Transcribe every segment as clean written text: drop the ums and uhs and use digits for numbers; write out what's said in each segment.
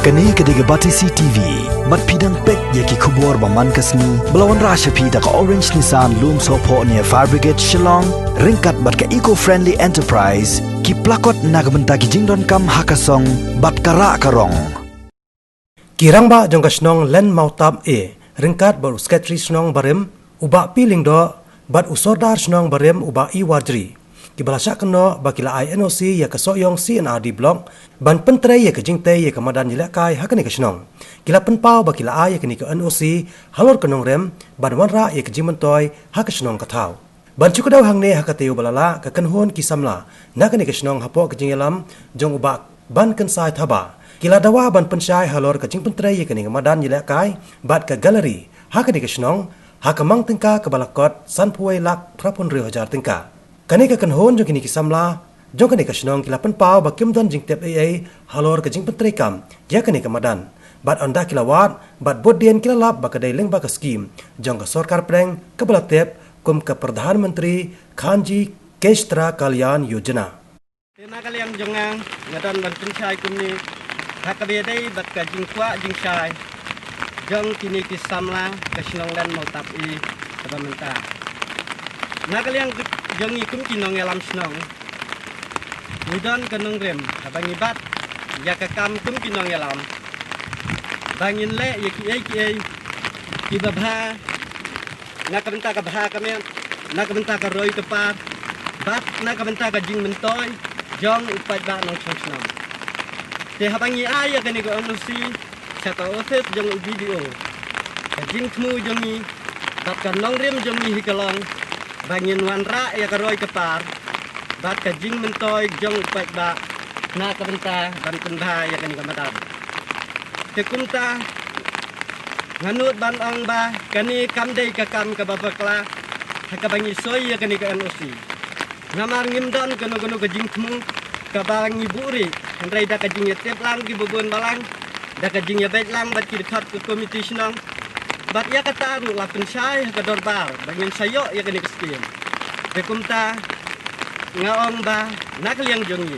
Kani kediga bati CTV, mat pidang pek yaki kubur baman kasni, belawan rasha pida ka Orange Nissan Loom Sopo near Fire Brigade Shillong, ringkat bat ka eco-friendly enterprise, ki plakot nagbenta ki jingdon kam hakasong, bat kara karong. Kirang ba jong kasnong len mautab ringkat bar usketri snong barem, uba piling do, bat usordar snong barem uba wajri. Kibalasa keno bakila INOC ya kasoyong CNRD blok ban pentre ya kejingte ya kamadan jilakai hakani kasnong kila penpau bakila ya kini ke NOC halor kenong rem ban wanra ya kejingmentoy hakasnong katau ban cukadaw hangne hakateu balala ka kenhon kisamla nakani kasnong hapo kejingelam jong uba ban kensai thaba kila dawa ban pensai halor kejing pentre ya kini kamadan jilakai bat ka galeri hakani kasnong hakamang tingka kebalakot sanpuai lak prapon 1000 tingka kani ka kanhon jong kini kisamla jong kani ka snong kila penpau bakim don jing tep halor ka jing pentrekam ya kani ka madan bat onda kilawat bat bodien kila lap bakadai leng baka skim jong ka sarkar preng ka balatep kum ka perdhan menteri Khanji Kestra Kalyan Yojana tena kalian jongang ngadan ban pensai kumni hakabe dai bat ka jing kwa jing sai jong kini kisamla ka snong lan mau tapi ka menta nakaliang jongi kum kinong elam snong mudan kanong rem abangi bat ya kakam kum kinong elam bangin le ya ki babha nakabenta ka bha kame nakabenta ka roy tepat bat nakabenta ka jing mentoy jong upat ba nong snong te habangi aya kani ko onusi chata oset jong video ka jing thmu jongi bat kanong rem jongi hikalong bangin wanra ya karoi kepar bat ka jing mentoy jong upat ba na kabenta ban pendha ya kani kamadan te kumta nganut ban ong ba kani kamdei ka kam ka babakla ka bangi soy ya kani ka NOC ngamar ngimdon kono ka jing thmu ka bangi buri hendrai da ka jing tep lang ki bubun balang da ka jing ya bet lang bat ki dekat ke komiti snong bat ya kata ru la pensai ka dorbar bangin sayo ya kani keskin bekumta ngaong ba nakliang jongi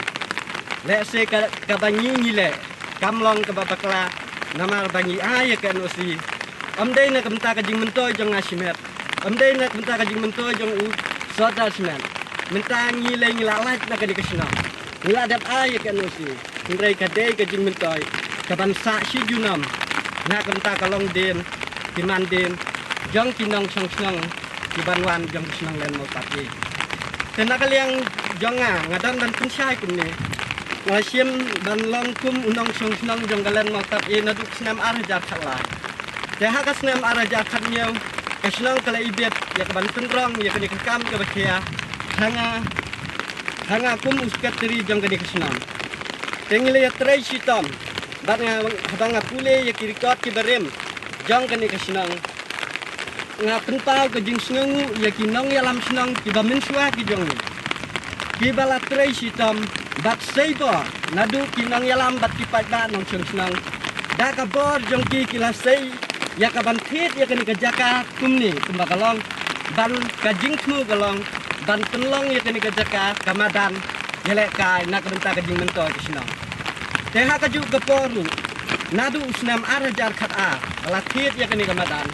le se ka bangi ni le kamlong ka babakla namar bangi ya ka NOC amdei na kamta ka jing mentoy jong asimet amdei na kamta ka jing mentoy jong u sota sinan menta ngile ngilalat na ka di kasna ngiladat ya ka NOC ndrai ka dei ka jing mentoy ka bansa si junam na kamta ka long den dimandin jong kinong song kibanwan jong senang len mau tapi tena kaliang jonga ngadan dan pensai kumni ngasim dan long kum unong senang jong kalian mau tapi naduk senam arajar khala te haka senam arajar khatnyau senang kala ibet ya kaban tenrong ya kani kam ke bakia hanga kum uskat tri jong kani senam tengile ya trai sitam bat nga pule ya kirikot ki barem jong kani senang nga pentau ke jing snungu ya kinong ya lam snong ki ba mensua ki jong ki bala trei sitam bat seiba nadu kinong ya lam bat ki pai ba nong snong da ka bor jong ki kila sei ya ka ban thit ya kani ka jaka kumni kumba kalong ban ka jing thmu kalong ban penlong ya kani ka jaka kamadan yele kai nak benta ka jing mentoy ki snong te ha ka ju ka poru nadu usnam arajar khat a bala thit ya kani kamadan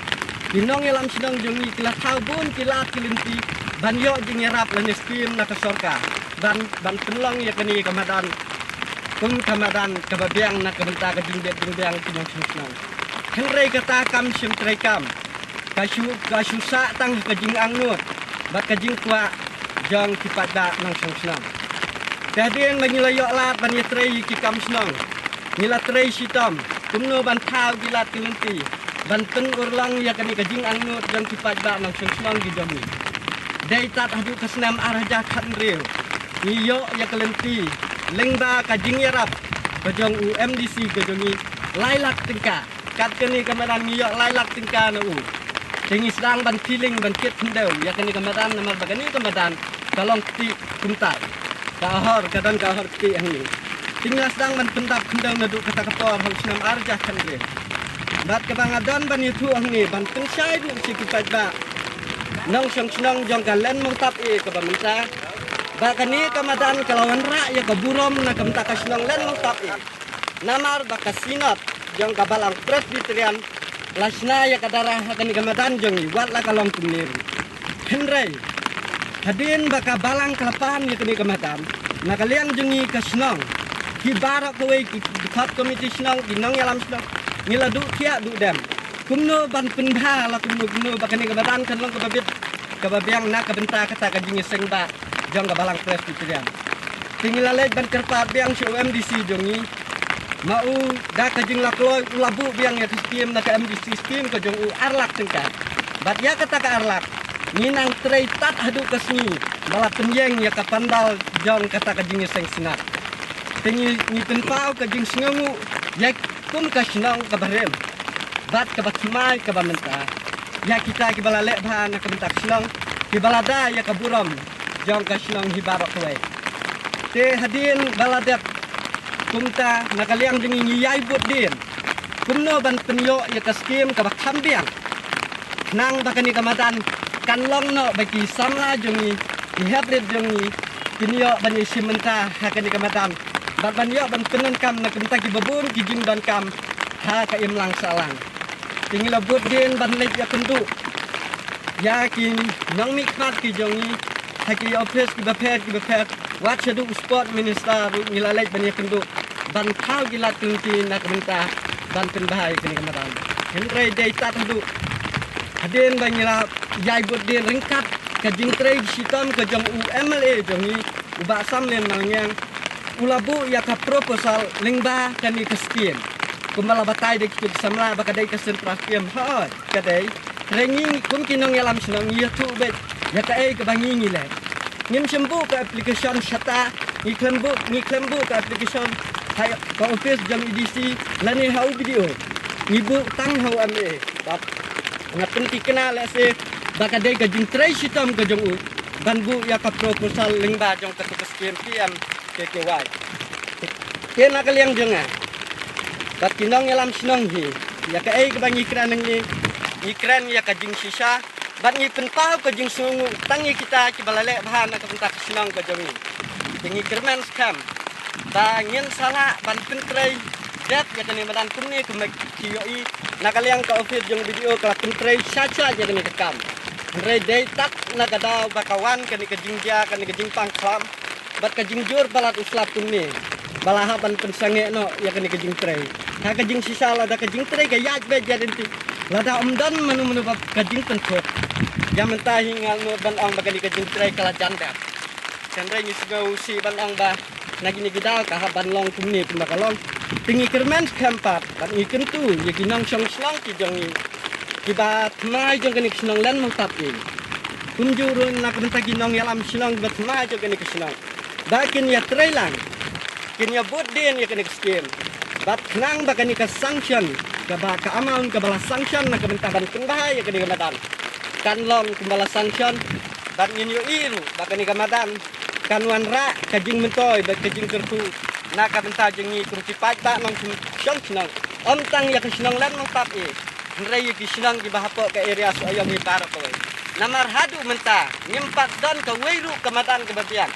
kinong elam sidang jongi kila taubun kila kilinti ban yo jing yarap lan skim na kasorka ban penlong ya kani kamadan kum kamadan kababiang na kabenta ka jing biang kinong snong henrei kata kam sim trei kam kasu sa tang ka jing angnut bat ka jing kwa jong kipada nang snong tadien mangilayo lat ban yetrei ki kam snong nila trei sitam kumno ban thau kila kilinti banten urlang ya kani kajing angnut dan kipat ba nang senang di jomi dai tat hadu kasnam araja khan real niyo ya kelenti lengba kajing yarap bajong UMDC bajongi lailak tingka kat kani kamaran niyo lailak tingka na u tingi sedang ban feeling ban kit hendau ya kani kamaran namar bagani kamadan kalong ti kuntai kahor kadan kahor ti angni tinggal sedang ban pendap hendau nadu kata kapor harus nam araja khan real bat kebangadan ban itu angni ban pensai du si kipat ba nong senang jong kalen mau tapi ke bamenta ba kani kamadan kalawan ra ya ke burom na kamta ka senang len mau tapi namar bakasinat jong kabalang presbyterian lasna ya kadara hakani kamadan jong wat la kalong kumnir henry hadin bakabalang kelapan ya kani kamadan nakaliang jongi kasnong kibarak kowe kipat komiti snong dinong yalam snong ngiladu kia du dem kumno ban pendha la kumno bakani kamadan kanlong kababit kababiang na kabenta kata kajing sengba jong kabalang presbyterian tinggalale ban kerpat biang MDC jongi mau da kajing lakloi ulabu biang ya sistem na MDC sistem ka jong arlak tengka bat ya kata ka arlak minang trei tat hadu kasni bala penyeng ya ka pandal jong kata kajing seng sinat tingi ni penpau kajing sengu ya kum ka sinong ka barem bat ka batmai ka bamenta ya kita ki bala lek bhan ka bentak sinong ki bala da ya ka buram jong ka sinong hibarok kowe te hadin baladat kumta nakaliang jengi ngiyai bud din kumno ban penyo ya kaskim ka bakhambiang nang bakani kamadan kanlong no bagi samla jongi ihapret jongi kinyo bani simenta hakani kamadan bat banyo ban penen kam na kumta ki babun ki jing dan kam ha ka imlang salang tingila bud din ban lek ya kundu yakin nang mikmat ki jongi haki office ki bapet wat shadu sport minister ngilalaj bani kendu ban khau gilat kunti nak menta ban pen bahai kini kamadan henry day tat hadu hadin bangila yai bud din ringkat ka jingtrei sitam ka jong UMLA jongi uba samlen mangyang ulabu ya ka proposal lingba kani keskin kumala batai de kit samla bakadai ka sentrasiam ha kadai training kum kinong yalam senang yatu bet ya ka ai ka bangi ngile ngim sembu ke aplikasi syata ngiklembu ke aplikasi hai ka office jam edisi lani hau video ngibu tang hau ame tap ngapen tikena lese bakadai ka jing trai sitam ka jong banbu ya ka proposal lingba jong ka tugas PM KKY kena kaliang jonga bat kinong yalam sinong hi ya ka ai ka bangi kran ni ikran ya ka jing sisa bat ngi penpau ka jing sungu tangi kita ki balale bahan ka pentak sinong ka jongi tingi kermen skam ba ngin sala ban pentrei dat ya kani madan kumni kumek kioi nakaliang ka office jong video ka pentrei sacha ya kani kam re dei tak nakada bakawan kani ka jingja kani ka jing pangklam bat ka jingjur balat uslap kumni balaha ban pensange no ya kani ka jing trei ha ka jing sisa la da ka jing trei ka yaj be jadenti lada omdan menu bab kajing pentok yang mentah hingal no ban ang bagani kajing trai kala janda sandrai ni sigau si ban ang ba nagini gidal ka ban long kumni kumakalong tingi kermen kampat ban iken tu ye ginang song slong ki jongi kibat mai jong kani snong lan mong tapi kunjurun nak benta ginong yalam slong bat mai jong kani snong bakin ya trai lang kin ya budin ya kani skim bat nang bagani ka sanction kaba keamanan kebala sanction na kementaban kendahai ya kini kamadan kanlong kembala sanction dan nyinyo iru bakani kamadan kanuan ra kajing mentoy bak kajing kertu na kabenta jengi kurti pajta nong syong sinang om tang ya kesinang lan nong tapi nrai ya kesinang di bahapo ke area so ayong ipar kowe namar hadu menta nyempat dan ke weiru kamadan kebabian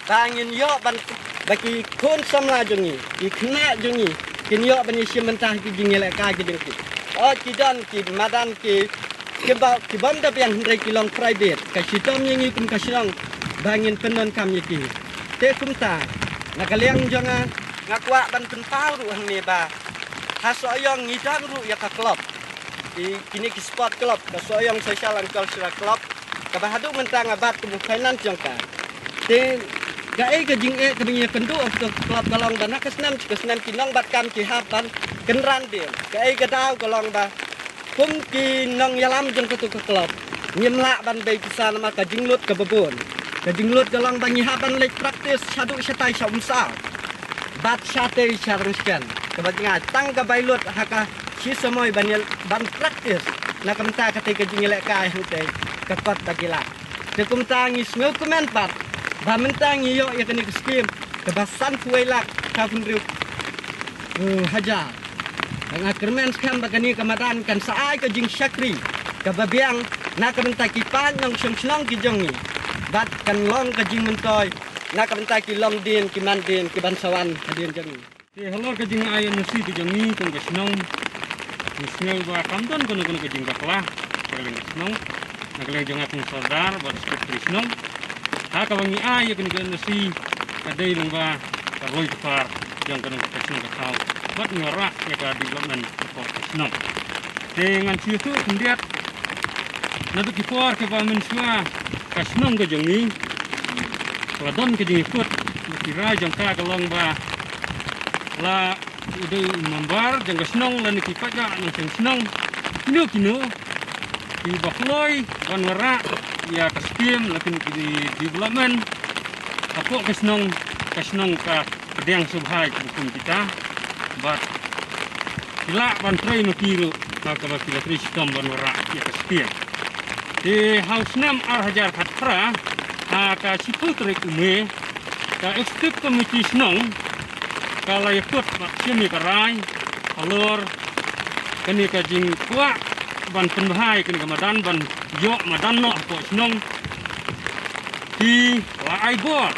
bangin yo ban baki kon samla jengi ikna jengi kinyo bani mentah ki jingele ka ki dengki o kidan ki madan ki banda yang hendrai kilong private ka sitom yengi kum kasinong bangin penon kam yiki te kumta nakaliang jonga ngakwa ban penpau ru hang neba hasoyong ngidang ru ya ka klub kini ki sport club kasoyong social and cultural club ka bahadu mentang abat kum finance jongka te gae ka jing e ka bingi kendu of klub kalong dan kesnam kinong bat kam ki hapan kenran dia gae ka dau kalong ba kum ki nong yalam jong ka tu klub nyemla ban bei pisan ma ka jinglut ka babon ka jinglut kalong bangi hapan lek praktis sadu setai saumsa bat sate charungskan ka baginga tang ka bailut haka si semoy ban praktis na kamta ka te ka jingele ka hute ka pat tagila te kum tangis ngel komen pat Bamentang iyo ya kini keskim kebasan kuelak kafun riuk hajar dengan kermen skam bagani kamadan kan saai ke jing syakri kebabiang na kabentaki pan nong syong ki jongi bat kan long ke jing mentoy na kabentaki long din ki mandin ki bansawan hadin jongi Halor ka jing ay nusi ti jang ni kung kasnong misngel ba kamdan kono ka jing bakla kaling kasnong nagaling jang akong sardar ba skip krisnong ha ka wangi ay kan ka nusi kadai lang ba karoy par jang kanong kasnong ka tao bat ngara ya ka development ko kasnong dengan situ kendiat nadu kipor ke ba mensua kasnong ka jang ni ladon ka jing ikut kira jang ka kalong ba la udah membar jangka senong lan ikipat ga nang senong kino di bakloi ban wara ya kaskim lakin di development apa kesnong ka pedang subhai hukum kita bat kila ban trai no kiro ka kila kristom ban wara ya kaskim di haus nam hajar khatra ka siputrik ume ka ekstip komiti senong kalau ikut sini kerai alur kini kajing kuat ban penbahai kini kemadan ban yok madan no aku senong di lai bor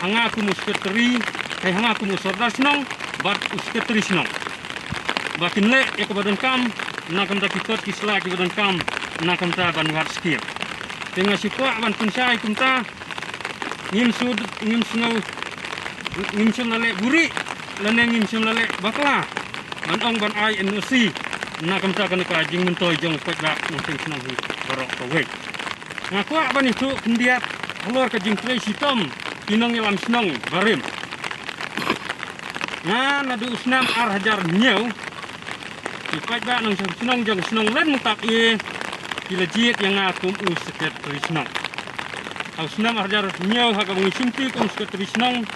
hanga aku musketeri hanga aku musordar senong bat musketeri senong bakin le ya kebadan kam nakam tak ikut kisla kebadan kam nakam ta ban war skim dengan si kuat ban pensai kumta ngim snow ngimsum lale guri laneng ngimsum lale bakla ban ong ban ai NOC na kamta kan ka jing mentoy jong pekdak nang senang hi borok kowe ngakwa ban itu kendiat halor ka jing trei sitom pinong ilam senong barim na nadu usnam hajar nyau dipekdak nang senong jong senong len mutak e kilajit yang akum usket trisnong usnam hajar nyau ha ka mengisimpi kum usket trisnong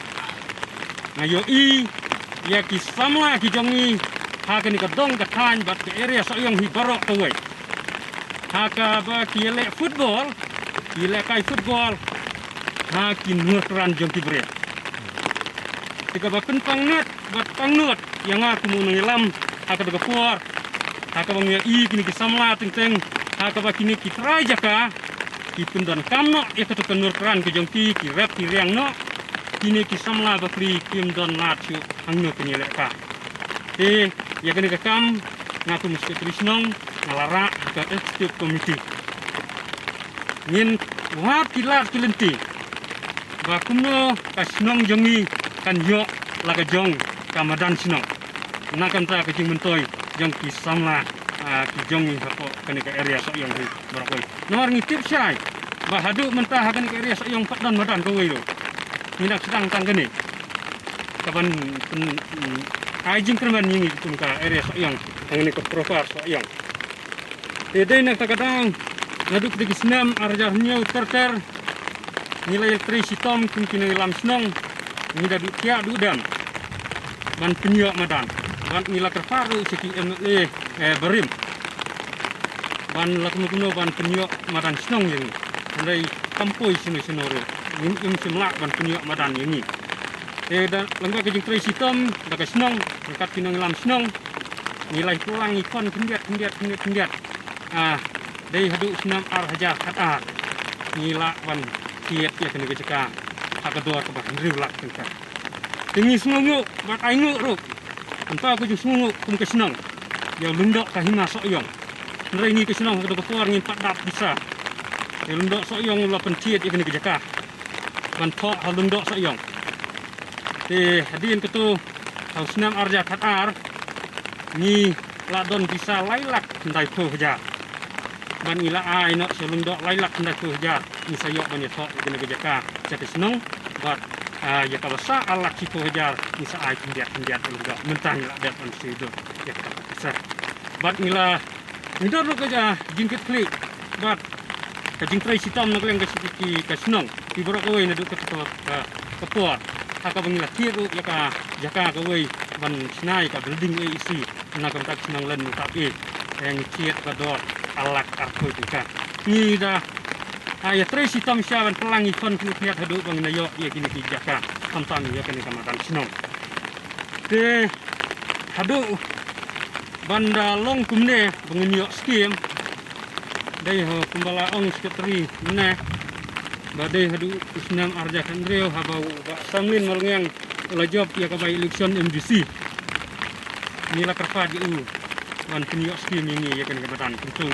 ngayo ya kisamla ki jongi ha ka ni ka dong ka than bat ke area so yang hi barok to we ha ka ba ki le football ki le kai football ha ki nuran jong ki bre tika ba pentang net bat pangnut yang aku mau ngilam ha ka ga puar ha ka bang kini kisamla teng ha ka ba kini ki try jaka ki pendan kamno ya ka to nuran ke jong ki rap ki riang no kini kisamla bakri kim don nachu hangno kenyelek ka ya kini kam ngatu musti trisnong ngalara ke executive committee ngin wat kilat kilenti bakumno kasnong jongi kan yo laga jong kamadan sinong nakan ta kecing mentoy jong kisamla ki jongi hapo kani ke area so yang hi barakoi nomor ngitip syai bahadu mentah kani ke area so yang padan madan kowe lo minyak sedang tanggane kapan ajing kerman ini ka area soyang angene ko profar soyang ede nak takadang ngaduk di senam arjarnya terter nilai trisitom kini lam senong nida du tia dudam ban penyo madan ban nila terfaru seki MLA berim ban lakmuno ban penyo madan senong ini mulai kampoi sini senoro im semlak ban penyo madan ini dan lengkap kejing trei sitom daga senong lengkap pinang lam senong nilai pulang ikon kendiat dari hadu senam hajar kata nila ban kiat ya kena keceka akadua ke bahkan riulak tengkar tinggi sungu bat aingu ruk entah aku jung sungu kum ke senong ya lundok kahina soyong nrai ni ke senong hadu kepuar ngin padap bisa ya lundok soyong la penciat ya kena keceka ban thok halundok soyong hadirin ketu hausnam arja khatar ni ladon bisa lailak ndai pho hajar ban ila ai no selundok lailak ndai pho hajar ni sayok ban thok gena gejaka jati senong bat ya kabasa alak si pho hajar ni sa ai kendiat lundok mentang ila dat on sido ya kabasa bat ila ndor lo keja jingkit klik bat kajing trai sitam nak leng ke senong ti borok kowe na duk ke puar haka bangila tiru ya ka jaka kowe ban sinai ka building isi na kam tak senang len tapi yang ciet ka dor alak arko juga ni da ya trai sitam syaban pelangi kon kiat hadu bangina yo ya kini ki jaka kamtan ya kini kamatan senong te hadu banda long kumne bangin yo skim dai ho kumbala ong sekretari ne badai hadu isnam arja kandreo habau ba samlin malngang olah job ya kabai election MDC nila kerpa di wan penyok skim ini ya kan kebetulan tentu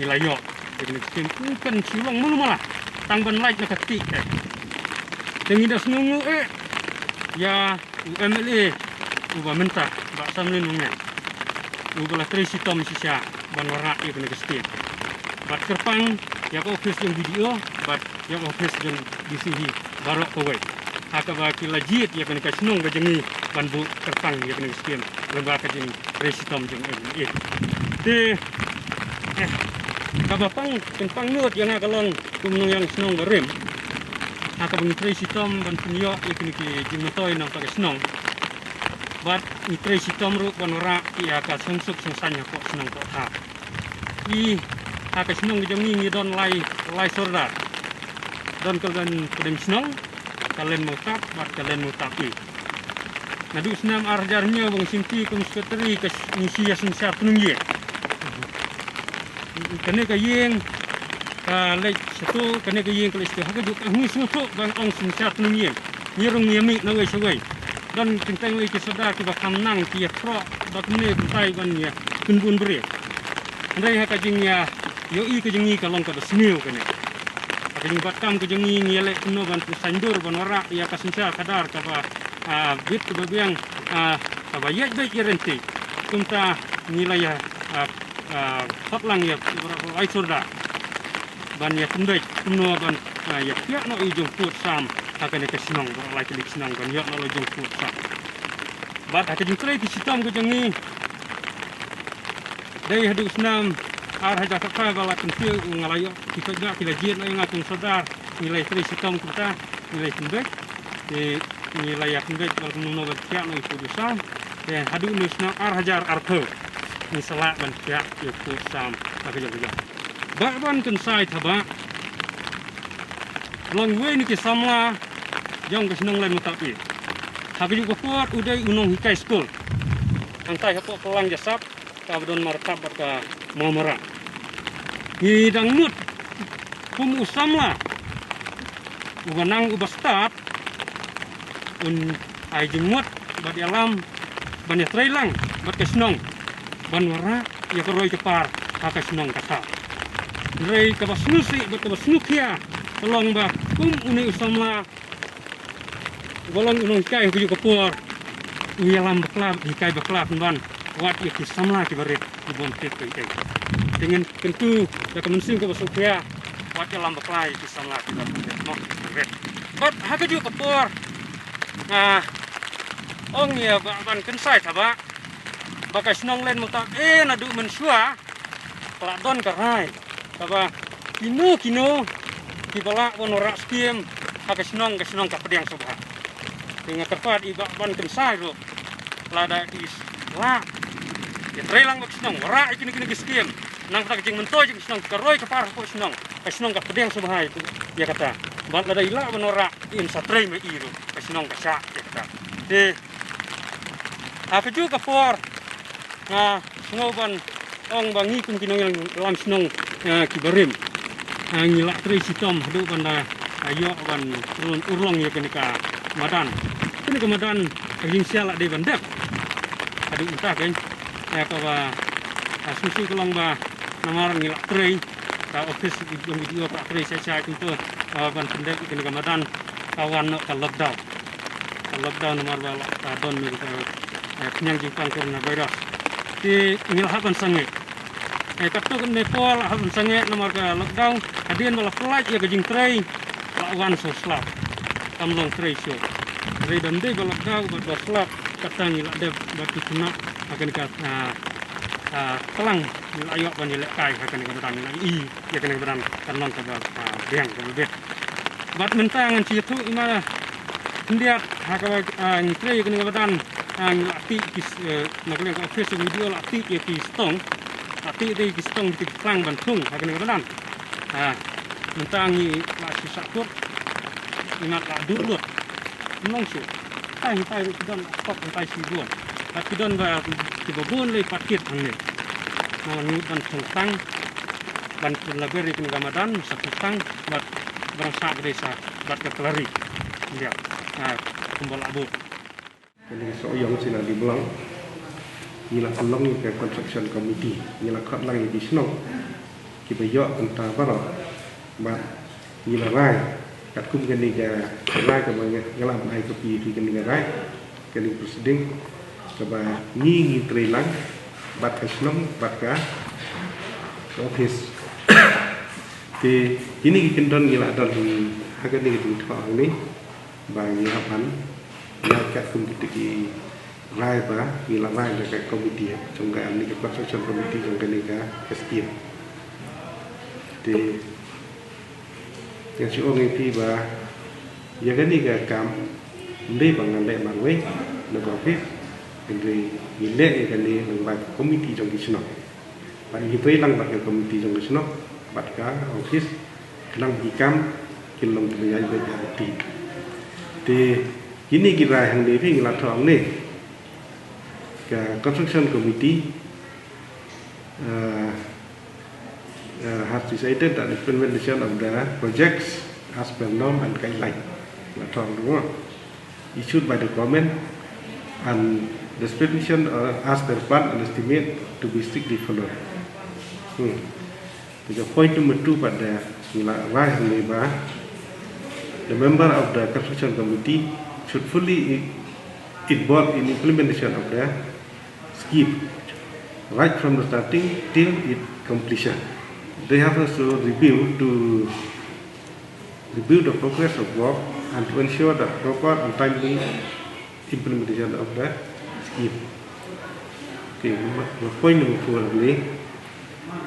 nilai yok ya kan skim kan silang mana malah tangban like nak ketik dengan dah senungu ya UMLA ubah mentah bak samlin nungan ubah lah terisi tom sisa ban warak ya kan skim bat kerpang ya ko office yang video bat ya office yang di sini barok kawai akaba kila jit ya kan senung bajengi ban bu kerpang ya kan skim lembar kajing terisi tom jeng de kabapang kempang nut yang akalong kumnung yang senung berem aka bangitray sitom ban punyo ikiniki jimotoy nang pagasnong bat itray sitom ru panora i aka sungsuk sungsanya ko senong ko ha i aka senong gijangi ngidon lai sorda don kalgan pedem senong kalen mutap bat kalen mutapi nadu senam arjarnya bang sinti kum sekretari kes ngisia sungsar tunungye kene kayeng lek satu kene kayeng kalau istilah ke juga ngusuk bang ong sungsar tunungye nyerung nyemi nawe sawai dan tentang lagi sedar kita kamnang kia pro bakne kuntai ban ya kunbun beri andai haka jingnya yo i ke jingi kalong ka besmiu kene haka jing batam ke jingi ngele kuno ban sandur ban warak ya ka sungsar kadar ka ba bit ke babiang ka bayat baik renti kunta nilai hotlang ya ai surda ban ya tundai kuno ban ya pihak no ijung put sam akan ke sinong lai ke sinong ban ya no ijung put sam bat haka jing trai ki sitam ke jangi dai hadu senam ar haja ka bala kentil ngalayo kita ga kila jit na ngatung sadar nilai trai sitam kita nilai tundai nilai ya tundai bal kuno ban pihak no itu sam dan hadu ni senam ar hajar artho ni salak ban pihak itu sam haka jaga bakban kensai thaba long we ni ke samla jong ke senong lain mutapi hagi juga kuat udai unong hikai school antai hapo pelang jasap kabdon martab ka momara hidang nut kum usamla ubanang ubastat un ai jengmut bad alam ban ya trailang bad ke senong ban wara ya koroi kepar haka senong kata Rei kabas nusi betul nukia tolong ba kum uni usamla golong unong kai huju kapur uyalam baklap di kai baklap ban wat ya kisamla ki barit di bom tek kai dengan tentu da kemensim kabas nukia wat ya lam baklai kisamla ki barit no barit bat haka ju kapur ong ya ban kensai thaba bakai senong len mutak nadu mensua peladon karai kaba kino kibala wonorak skiem haka senong ka pedang sobha dengan terpat ibak ban kensai ro lada is la ya trelang bak senong ora ikini skiem nang tak jing mentoi jing senong karoi ka par ko senong ka pedang sobha itu ya kata ban lada ila wonorak in satrei me iru ka senong ka syak ya kata de haka juga por ngoban ong bangi kum kinong yang lam senong kibarim ngilak tri sitom hadu banda ayo ban urong ya kenika madan kenika madan aging siala de bandap hadu entah kan ya ka susu kelong ba namar ngilak tri ta office video pak tri saya itu ban pendek kenika madan kawan ka lockdown namar bala don mi penyang jingkang coronavirus di ngilhaban sange katuk Nepal habun sange nomor ke lockdown hadian bala flight ya gajing tray lawan so slap kamlong tray show tray dan de bala lockdown bala slap katang ila de batu tuna akan ka kelang ayo ban ile kai akan ka betan i ya kan betan kanong ka biang ka bet bat mentangan citu ima ndiat hakaba tray kan ka betan ngilati kis nakle ka office video lati ya ki stong ati di gistong di klang bantung akan benan mentangi la sisakut ingat la durut nongsu tai dan kok tai sibuan tapi dan ba tibobon le paket hangne nang dan tentang ban laberi kin gamadan sakutang bat bangsa desa bat kelari dia kembal abu Kali soyong sila di belang. Nila kelong ke construction committee. Nila kat lang di senong. Kita yok entah apa. Bat nila rai. Kat kum kali ke rai ke bang ngalam ai ke pi di kali rai. Kali presiden ke ba ni trelang. Bat ke senong bat ka office. Thì ini kendon gila dal di haga ni di thong ni ba gila pan ya ka committee ki rai ba gila rai da ka committee trong cái ni ka construction committee trong cái ni ka STM thì yang si ong pi ba ya ka ni ka kam ni bang le mang we na ba office thì gile ka ni lang ba committee trong cái sino ba ni pe lang ba ka committee trong cái sino bat ka office lang hikam kilong dengan berhati. Di ini kira yang lebih ngelat orang ni ke construction committee has decided that the implementation of the projects as per norm and guideline ngelat orang dulu issued by the government and the specification as per plan and estimate to be strictly followed. The point number 2 pada nilai leba, the member of the construction committee should fully involved in implementation of the scheme right from the starting till its completion. They have also review the progress of work and to ensure that proper and timely implementation of the scheme. Okay, point number 4 ni.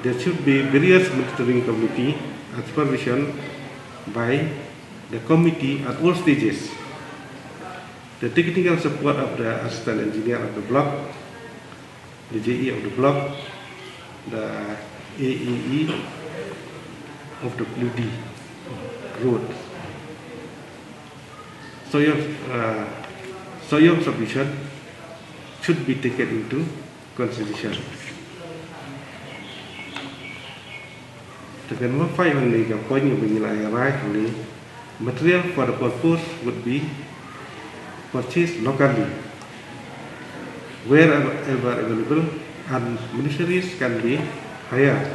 There should be various monitoring committee and supervision by the committee at all stages. The technical support of the assistant engineer of the block, the JE of the block, the AEE of the PUD road. Soil submission should be taken into consideration. Dengan memfai ini poin yang menilai right ini, material for the purpose would be purchased locally, wherever available, and ministries can be hired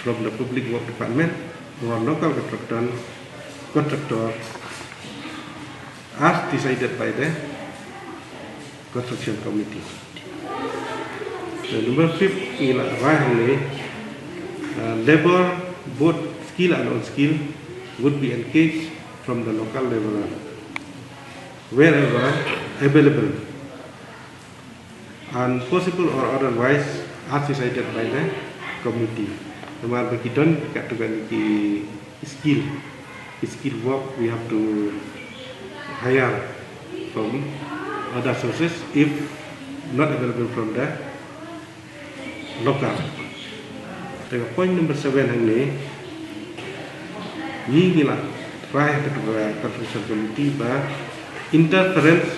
from the public work department or local contractor as decided by the construction committee. The number 5 ialah labor, both skill and unskilled, would be engaged from the local level wherever available and possible or otherwise as decided by the committee. Nomor berkaitan dengan skill work, we have to hire from other sources if not available from the local. Dengan point number 7 yang ni lah terakhir ketua construction committee bah interference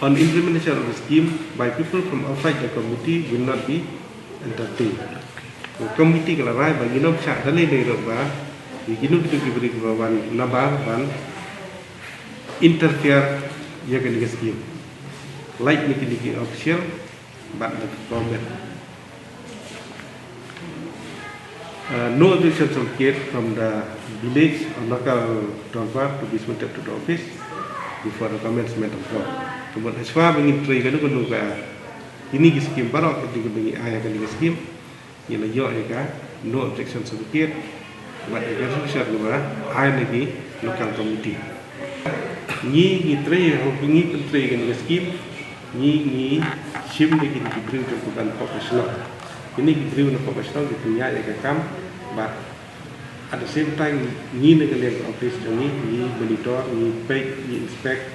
on implementation of the scheme by people from outside the committee will not be entertained. Committee kalau rai bagi nom syak dalil dari bah begini kita diberi kebawan nabah ban interfere ya ke scheme like niki official but the government. No objection certificate from the village or local donor to be submitted to the office before the commencement of work. Kemudian aswa bangin tray kan ko ka ini skim barok ketika bengi ayah kan skim yang yo ka no objection certificate but the resolution luar ayah lagi local committee. Ni tray ni tray kan skim ni sim lagi diberi untuk bukan profesional. Ini diberi untuk profesional dipunya ya kam, but at the same time ni negara office ni monitor, ni pay, ni inspect,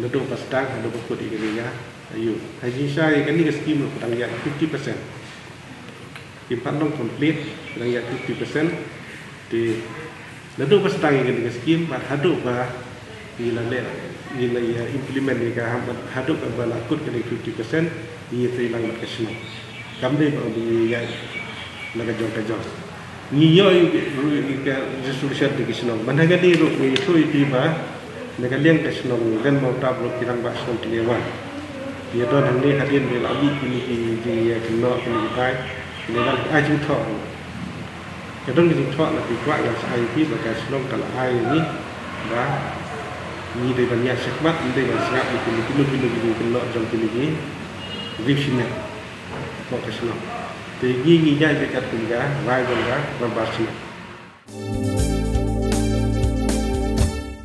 nado pastang, nado pokok igerinya, ayo. Haji saya kan ni scheme lu petang ya 50%. Impan long complete petang ya 50%. Di nado pastang igerinya scheme, but hadu ba ila ya implement ni ka hadu ba lakut kan 50%, ni hilang makasih. Kami bagi ya nagajong-kajong. Niyo yung resolution di kisno. Managani ro may ito itiba Dengan liang ke senong dan mau tablo kirang bak senong tingewan. Dia don handi hadian bela abi kini di kena kini kai. Kini dah ai jing thọ. Dia don jing thọ là kuat là ai pi bagai senong kalau ai ni dah ni dari banyak sekmat ni dari banyak kini kini kena jang kini ni. Vipsine. Mau ke senong. Tegi ni jai dekat tungga, vai tungga, nampak senong.